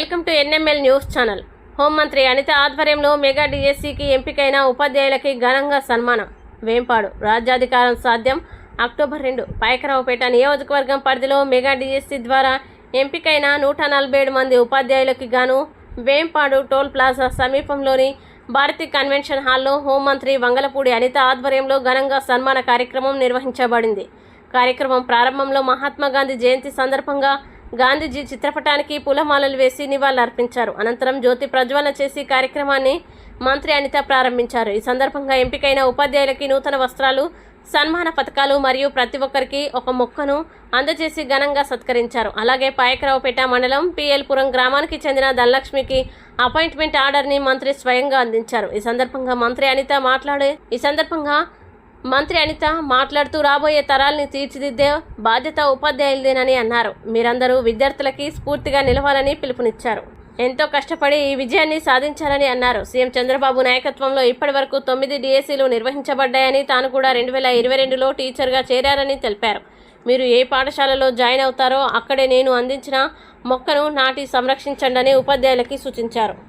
Welcome to NML news channel. హోంమంత్రి అనిత ఆధ్వర్యంలో mega డిఎస్సికి ఎంపికైన ఉపాధ్యాయులకి ఘనంగా సన్మానం. వేంపాడు రాజ్యాధికారం సాధ్యం. అక్టోబర్ 2 పాయకరావుపేట నియోజకవర్గం పరిధిలో మెగా డిఎస్సి ద్వారా ఎంపికైన 147 మంది ఉపాధ్యాయులకి గాను వేంపాడు టోల్ ప్లాజా సమీపంలోని భారతీ కన్వెన్షన్ హాల్లో హోంమంత్రి వంగలపూడి అనిత ఆధ్వర్యంలో ఘనంగా సన్మాన కార్యక్రమం నిర్వహించబడింది. కార్యక్రమం ప్రారంభంలో మహాత్మా గాంధీ జయంతి సందర్భంగా గాంధీజీ చిత్రపటానికి పూలమాలలు వేసి నివాళులర్పించారు. అనంతరం జ్యోతి ప్రజ్వలన చేసి కార్యక్రమాన్ని మంత్రి అనిత ప్రారంభించారు. ఈ సందర్భంగా ఎంపికైన ఉపాధ్యాయులకి నూతన వస్త్రాలు, సన్మాన పథకాలు మరియు ప్రతి ఒక్కరికి ఒక మొక్కను అందజేసి ఘనంగా సత్కరించారు. అలాగే పాయకరావుపేట మండలం పిఎల్పురం గ్రామానికి చెందిన ధనలక్ష్మికి అపాయింట్మెంట్ ఆర్డర్ని మంత్రి స్వయంగా అందించారు. ఈ సందర్భంగా మంత్రి అనిత మాట్లాడుతూ రాబోయే తరాల్ని తీర్చిదిద్దే బాధ్యత ఉపాధ్యాయులదేనని అన్నారు. మీరందరూ విద్యార్థులకి స్ఫూర్తిగా నిలవాలని పిలుపునిచ్చారు. ఎంతో కష్టపడి ఈ విజయాన్ని సాధించాలని అన్నారు. సీఎం చంద్రబాబు నాయకత్వంలో ఇప్పటి వరకు 9 డిఎస్సీలు నిర్వహించబడ్డాయని, తాను కూడా 2022లో టీచర్గా చేరారని తెలిపారు. మీరు ఏ పాఠశాలలో జాయిన్ అవుతారో అక్కడే నేను అందించిన మొక్కను నాటి సంరక్షించండి అని ఉపాధ్యాయులకి సూచించారు.